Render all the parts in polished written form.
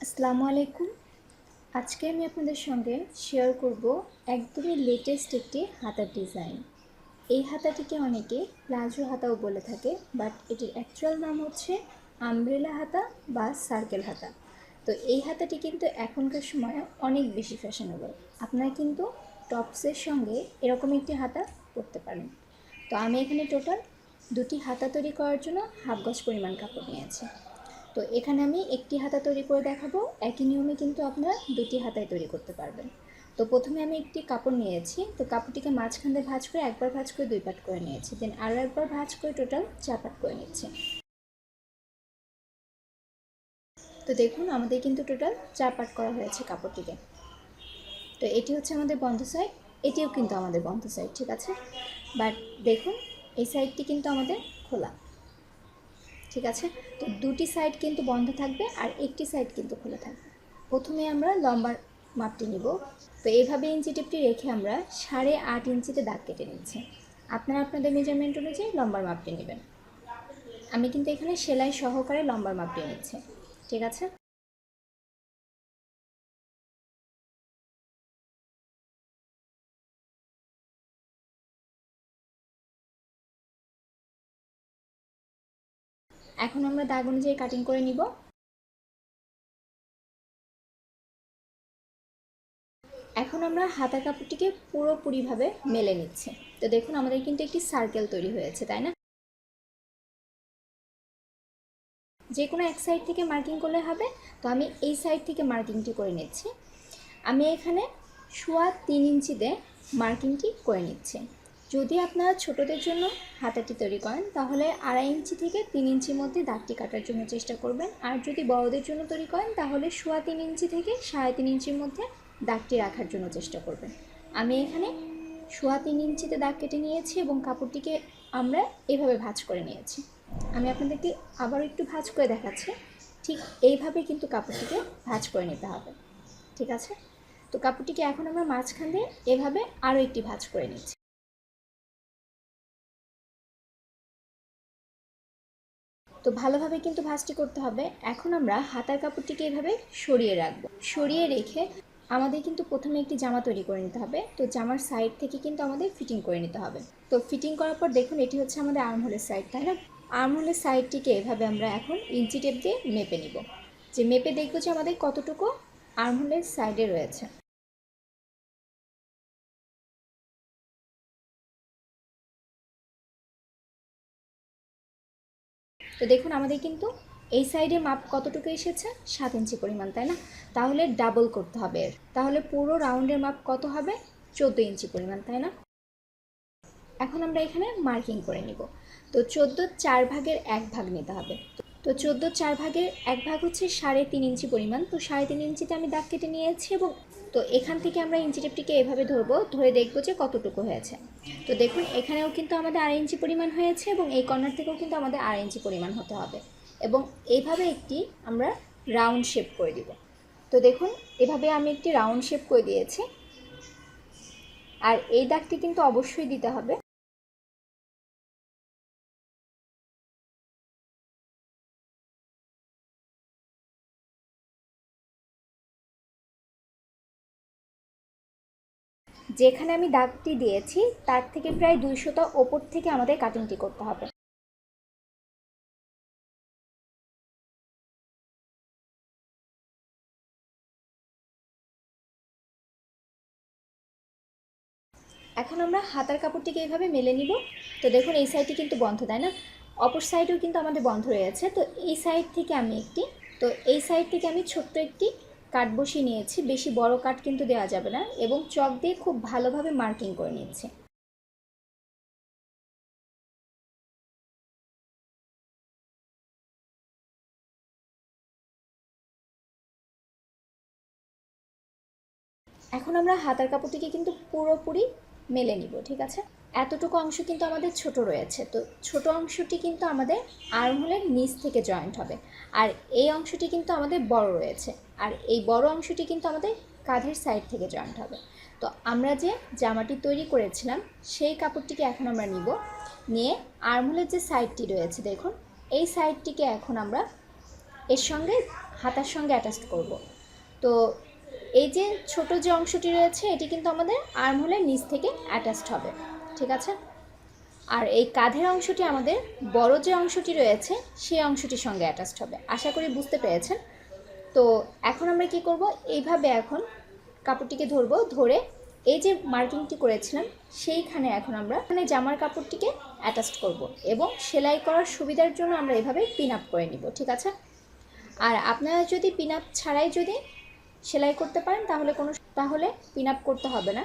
আসসালামু আলাইকুম। আজকে আমি আপনাদের সঙ্গে শেয়ার করব একদমই লেটেস্ট একটি হাতার ডিজাইন। এই হাতাটিকে অনেকে প্লাজো হাতাও বলে থাকে, বাট এটির অ্যাকচুয়াল নাম হচ্ছে আমব্রেলা হাতা বা সার্কেল হাতা। তো এই হাতাটি কিন্তু এখনকার সময়ে অনেক বেশি ফ্যাশনেবল। আপনারা কিন্তু টপসের সঙ্গে এরকম একটি হাতা পরতে পারেন। তো আমি এখানে টোটাল দুটি হাতা তৈরি করার জন্য হাফ গজ পরিমাণ কাপড় নিয়েছি। তো এখানে আমি একটি হাতা তৈরি করে দেখাবো, একই নিয়মে কিন্তু আপনারা দুটি হাতায় তৈরি করতে পারবেন। তো প্রথমে আমি একটি কাপড় নিয়েছি, তো কাপড়টিকে মাঝখান দিয়ে ভাঁজ করে একবার ভাঁজ করে দুই পাট করে নিয়েছি, দেন আরও একবার ভাঁজ করে টোটাল 4 পাট করে নিচ্ছি। তো দেখুন আমাদের কিন্তু টোটাল 4 পাট করা হয়েছে কাপড়টিকে। তো এটি হচ্ছে আমাদের বন্ধ সাইড, এটিও কিন্তু আমাদের বন্ধ সাইড, ঠিক আছে। বাট দেখুন এই সাইডটি কিন্তু আমাদের খোলা, ঠিক আছে। তো দুটি সাইড কিন্তু বন্ধ থাকবে আর একটি সাইড কিন্তু খোলা থাকবে। প্রথমে আমরা লম্বার মাপটি নিব। তো এইভাবে ইঞ্চি টেপটি রেখে আমরা 8.5 ইঞ্চিতে দাগ কেটে নিচ্ছি। আপনারা আপনাদের মেজারমেন্ট অনুযায়ী লম্বার মাপটি নেবেন। আমি কিন্তু এখানে সেলাই সহকারে লম্বার মাপটি নিচ্ছি, ঠিক আছে। এখন আমরা দাগ অনুযায়ী কাটিং করে নিব। এখন আমরা হাতা কাপড়টিকে পুরোপুরিভাবে মেলে নিচ্ছি। তো দেখুন আমাদের কিন্তু একটি সার্কেল তৈরি হয়েছে, তাই না। যে কোনো এক সাইড থেকে মার্কিং করলে হবে। তো আমি এই সাইড থেকে মার্কিংটি করে নিচ্ছি। আমি এখানে 3.25 ইঞ্চিতে মার্কিংটি করে নিচ্ছি। যদি আপনারা ছোটদের জন্য হাতাটি তৈরি করেন তাহলে 2.5 ইঞ্চি থেকে 3 ইঞ্চির মধ্যে দাগটি কাটার জন্য চেষ্টা করবেন, আর যদি বড়দের জন্য তৈরি করেন তাহলে 3.25 ইঞ্চি থেকে 3.5 ইঞ্চির মধ্যে দাগটি রাখার জন্য চেষ্টা করবেন। আমি এখানে 3.25 ইঞ্চিতে দাগ কেটে নিয়েছি এবং কাপড়টিকে আমরা এভাবে ভাঁজ করে নিয়েছি। আমি আপনাদেরকে আবার একটু ভাঁজ করে দেখাচ্ছি। ঠিক এইভাবে কিন্তু কাপড়টিকে ভাঁজ করে নিতে হবে, ঠিক আছে। তো কাপড়টিকে এখন আমরা মাঝখান দিয়ে এভাবে আরও একটি ভাঁজ করে নিচ্ছি। তো ভালোভাবে কিন্তু ভাঁজটি করতে হবে। এখন আমরা হাতার কাপড়টিকে এভাবে সরিয়ে রাখবো। সরিয়ে রেখে আমাদের কিন্তু প্রথমে একটি জামা তৈরি করে নিতে হবে। তো জামার সাইড থেকে কিন্তু আমাদের ফিটিং করে নিতে হবে। তো ফিটিং করার পর দেখুন এটি হচ্ছে আমাদের আর্মহোলের সাইড, তাই না। আর্মহোলের সাইডটিকে এভাবে আমরা এখন ইঞ্চি টেপ দিয়ে মেপে নিব, যে মেপে দেখবো যে আমাদের কতটুকু আর্মহোলের সাইডে রয়েছে। তো দেখুন আমাদের কিন্তু এই সাইডে মাপ কতটুকু এসেছে, 7 ইঞ্চি পরিমাণ, তাই না। তাহলে ডাবল করতে হবে এর, তাহলে পুরো রাউন্ডের মাপ কত হবে, 14 ইঞ্চি পরিমাণ, তাই না। এখন আমরা এখানে মার্কিং করে নিব। তো 14 4 ভাগের 1 ভাগ নিতে হবে। তো 14 4 ভাগের 1 ভাগ হচ্ছে 3.5 ইঞ্চি পরিমাণ। তো 3.5 ইঞ্চিতে আমি দাগ কেটে নিয়েছি এবং তো এখান থেকে আমরা ইঞ্চি টেপটিকে এভাবে ধরবো, ধরে দেখবো যে কতটুকু হয়েছে। তো দেখুন এখানেও কিন্তু আমাদের 2.5 ইঞ্চি পরিমাণ হয়েছে এবং এই কর্নার থেকেও কিন্তু আমাদের 2.5 ইঞ্চি পরিমাণ হতে হবে এবং এইভাবে একটি আমরা রাউন্ড শেপ করে দিব। তো দেখুন এভাবে আমি একটি রাউন্ড শেপ করে দিয়েছি, আর এই দাগটি কিন্তু অবশ্যই দিতে হবে। যেখানে আমি দাগটি দিয়েছি তার থেকে প্রায় 200টা ওপর থেকে আমাদের কাটিংটি করতে হবে। এখন আমরা হাতার কাপড়টিকে এইভাবে মেলে নিব। তো দেখুন এই সাইডটি কিন্তু বন্ধ, তাই না। অপর সাইডেও কিন্তু আমাদের বন্ধ রয়েছে। তো এই সাইড থেকে আমি একটি, তো এই সাইড থেকে আমি ছোট্ট একটি কাট বসিয়ে নিয়েছি। বেশি বড় কাট কিন্তু দেওয়া যাবে না এবং চক দিয়ে খুব ভালোভাবে মার্কিং করে নিচ্ছি। এখন আমরা হাতার কাপড়টিকে কিন্তু পুরোপুরি মেলে নিব, ঠিক আছে। এতটুকু অংশ কিন্তু আমাদের ছোট রয়েছে। তো ছোট অংশটি কিন্তু আমাদের আর্মহোলের নিচ থেকে জয়েন্ট হবে, আর এই অংশটি কিন্তু আমাদের বড় রয়েছে, আর এই বড় অংশটি কিন্তু আমাদের কাঁধের সাইড থেকে জয়েন্ট হবে। তো আমরা যে জামাটি তৈরি করেছিলাম সেই কাপড়টিকে এখন আমরা নিব, নিয়ে আর্মহোলের যে সাইডটি রয়েছে দেখুন এই সাইডটিকে এখন আমরা এর সঙ্গে হাতার সঙ্গে অ্যাটাচ করব। তো এই যে ছোট যে অংশটি রয়েছে এটি কিন্তু আমাদের আর্মহোলের নিচ থেকে অ্যাটাচড হবে, ঠিক আছে। আর এই কাঁধের অংশটি আমাদের বড় যে অংশটি রয়েছে সেই অংশটির সঙ্গে অ্যাটাচড হবে। আশা করি বুঝতে পেরেছেন। তো এখন আমরা কি করব, এইভাবে এখন কাপড়টিকে ধরবো, ধরে এই যে মার্কিংটি করেছিলাম সেইখানে এখন আমরা এখানে জামার কাপড়টিকে অ্যাটাচড করব এবং সেলাই করার সুবিধার জন্য আমরা এভাবে পিন আপ করে নিব, ঠিক আছে। আর আপনারা যদি পিন আপ ছাড়াই যদি সেলাই করতে পারেন তাহলে পিন আপ করতে হবে না।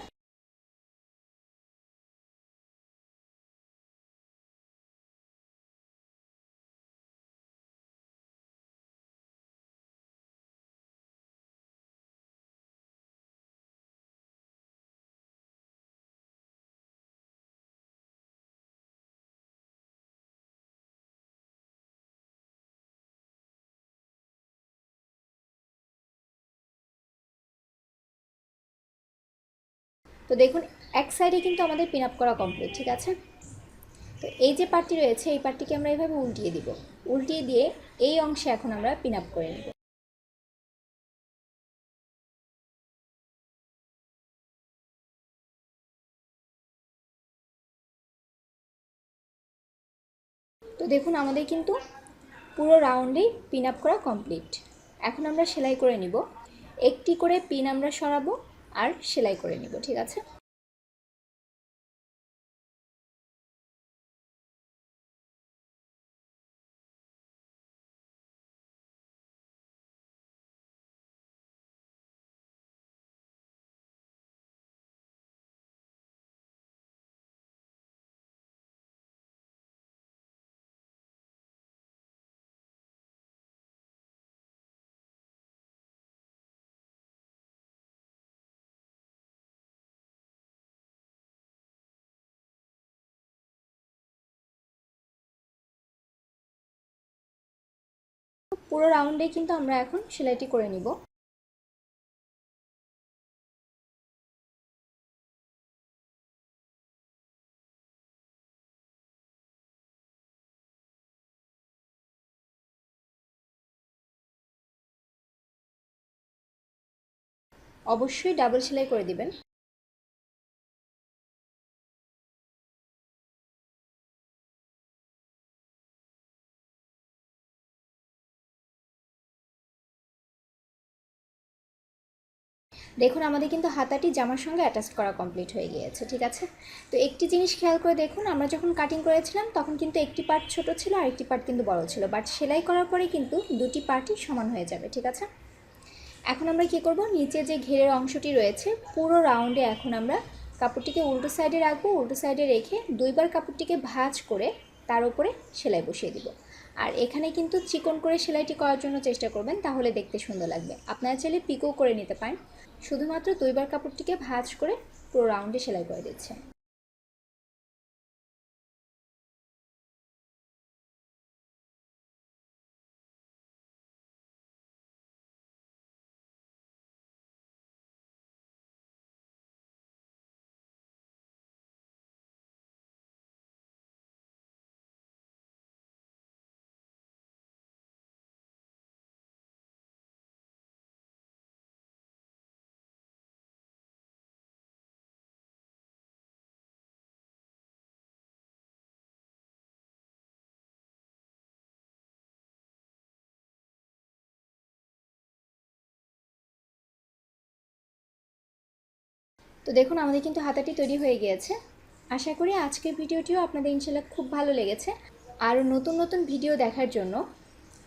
তো দেখুন এক সাইডে কিন্তু আমাদের পিন আপ করা কমপ্লিট, ঠিক আছে। তো এই যে পার্টটি রয়েছে এই পার্টটিকে আমরা এইভাবে উল্টিয়ে দিব, উল্টিয়ে দিয়ে এই অংশে এখন আমরা পিন আপ করে নেব। তো দেখুন আমাদের কিন্তু পুরো রাউন্ডেই পিন আপ করা কমপ্লিট। এখন আমরা সেলাই করে নিব, একটি করে পিন আমরা সরাবো আর সেলাই করে নিব, ঠিক আছে। পুরো রাউন্ডে কিন্তু আমরা এখন সেলাইটি করে নিব। অবশ্যই ডাবল সেলাই করে দিবেন। দেখুন আমাদের কিন্তু হাতাটি জামার সঙ্গে অ্যাটাচ করা কমপ্লিট হয়ে গিয়েছে, ঠিক আছে। তো একটি জিনিস খেয়াল করে দেখুন, আমরা যখন কাটিং করেছিলাম তখন কিন্তু একটি পার্ট ছোট ছিল আর একটি পার্ট কিন্তু বড় ছিল, বাট সেলাই করার পরে কিন্তু দুটি পার্টই সমান হয়ে যাবে, ঠিক আছে। এখন আমরা কি করব, নিচে যে ঘেরের অংশটি রয়েছে পুরো রাউন্ডে এখন আমরা কাপড়টিকে উল্টো সাইডে রাখবো, উল্টো সাইডে রেখে দুইবার কাপড়টিকে ভাঁজ করে তার উপরে সেলাই বসিয়ে দিব। আর এখানে কিন্তু চিকন করে সেলাইটি করার জন্য চেষ্টা করবেন, তাহলে দেখতে সুন্দর লাগবে। আপনারা চাইলে পিকও করে নিতে পারেন। শুধুমাত্র দুইবার কাপড়টিকে ভাঁজ করে পুরো রাউন্ডে সেলাই করে দিচ্ছে। তো দেখুন আমাদের কিন্তু হাতাটি তৈরি হয়ে গিয়েছে। আশা করি আজকের ভিডিওটিও আপনাদের ইনশাআল্লাহ খুব ভালো লেগেছে। আরও নতুন নতুন ভিডিও দেখার জন্য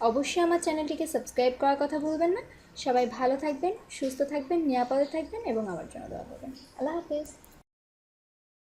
অবশ্যই আমার চ্যানেলটিকে সাবস্ক্রাইব করার কথা ভুলবেন না। সবাই ভালো থাকবেন, সুস্থ থাকবেন, নিরাপদে থাকবেন এবং আমার জন্য দোয়া করবেন। আল্লাহ হাফেজ।